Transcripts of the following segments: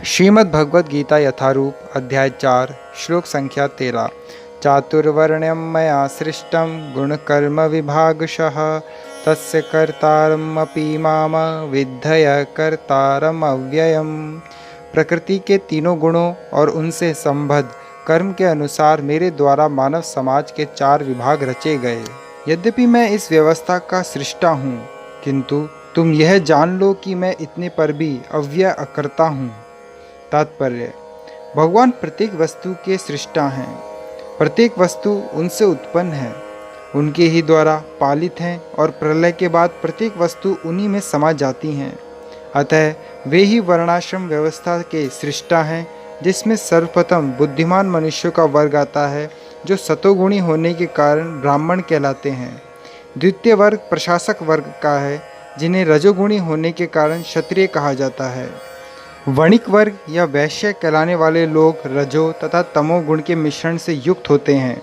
श्रीमद् भगवद गीता यथारूप अध्याय 4 श्लोक संख्या 13। चातुर्वर्ण्यं मया सृष्टं गुणकर्म विभागशः तस्य कर्तारमपि माम विद्धय कर्तारम अव्ययम्। प्रकृति के तीनों गुणों और उनसे संबद्ध कर्म के अनुसार मेरे द्वारा मानव समाज के 4 विभाग रचे गए। यद्यपि मैं इस व्यवस्था का सृष्टा हूँ, किंतु तुम यह जान लो कि मैं इतने पर भी अव्यय अकर्ता हूँ। तात्पर्य: भगवान प्रत्येक वस्तु के सृष्टा हैं। प्रत्येक वस्तु उनसे उत्पन्न है, उनके ही द्वारा पालित हैं और प्रलय के बाद प्रत्येक वस्तु उन्हीं में समा जाती हैं। अतः वे ही वर्णाश्रम व्यवस्था के सृष्टा हैं, जिसमें सर्वप्रथम बुद्धिमान मनुष्यों का वर्ग आता है, जो सतोगुणी होने के कारण ब्राह्मण कहलाते हैं। द्वितीय वर्ग प्रशासक वर्ग का है, जिन्हें रजोगुणी होने के कारण क्षत्रिय कहा जाता है। वणिक वर्ग या वैश्य कहलाने वाले लोग रजो तथा तमोगुण के मिश्रण से युक्त होते हैं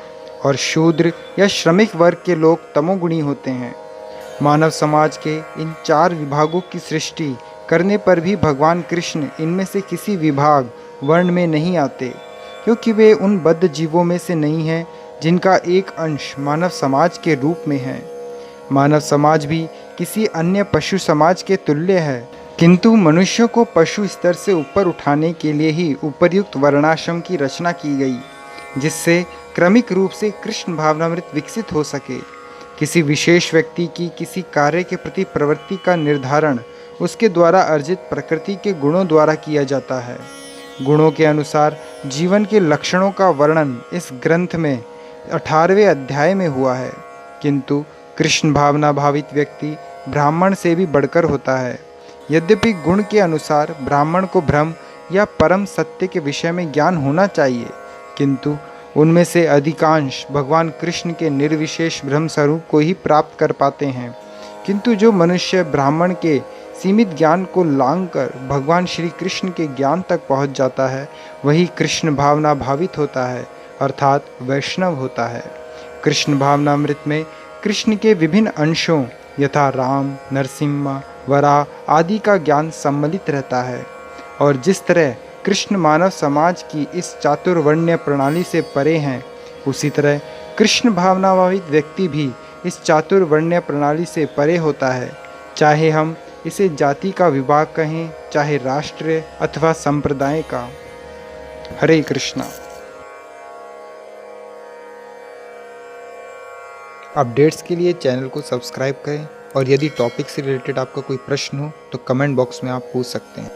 और शूद्र या श्रमिक वर्ग के लोग तमोगुणी होते हैं। मानव समाज के इन 4 विभागों की सृष्टि करने पर भी भगवान कृष्ण इनमें से किसी विभाग वर्ण में नहीं आते, क्योंकि वे उन बद्ध जीवों में से नहीं हैं जिनका एक अंश मानव समाज के रूप में है। मानव समाज भी किसी अन्य पशु समाज के तुल्य है, किंतु मनुष्यों को पशु स्तर से ऊपर उठाने के लिए ही उपर्युक्त वर्णाश्रम की रचना की गई, जिससे क्रमिक रूप से कृष्ण भावनामृत विकसित हो सके। किसी विशेष व्यक्ति की किसी कार्य के प्रति प्रवृत्ति का निर्धारण उसके द्वारा अर्जित प्रकृति के गुणों द्वारा किया जाता है। गुणों के अनुसार जीवन के लक्षणों का वर्णन इस ग्रंथ में 18वें अध्याय में हुआ है, किंतु कृष्ण भावना भावित व्यक्ति ब्राह्मण से भी बढ़कर होता है। यद्यपि गुण के अनुसार ब्राह्मण को ब्रह्म या परम सत्य के विषय में ज्ञान होना चाहिए, किंतु उनमें से अधिकांश भगवान कृष्ण के निर्विशेष ब्रह्म स्वरूप को ही प्राप्त कर पाते हैं। किंतु जो मनुष्य ब्राह्मण के सीमित ज्ञान को लांघकर भगवान श्री कृष्ण के ज्ञान तक पहुंच जाता है, वही कृष्ण भावना भावित होता है, अर्थात वैष्णव होता है। कृष्ण भावनामृत में कृष्ण के विभिन्न अंशों यथा राम, नरसिम्हा, वराह आदि का ज्ञान सम्मिलित रहता है, और जिस तरह कृष्ण मानव समाज की इस चातुर्वर्ण्य प्रणाली से परे हैं, उसी तरह कृष्ण भावनाभावित व्यक्ति भी इस चातुर्वर्ण्य प्रणाली से परे होता है। चाहे हम इसे जाति का विभाग कहें, चाहे राष्ट्र अथवा संप्रदाय का। हरे कृष्णा। अपडेट्स के लिए चैनल को सब्सक्राइब करें, और यदि टॉपिक से रिलेटेड आपका कोई प्रश्न हो तो कमेंट बॉक्स में आप पूछ सकते हैं।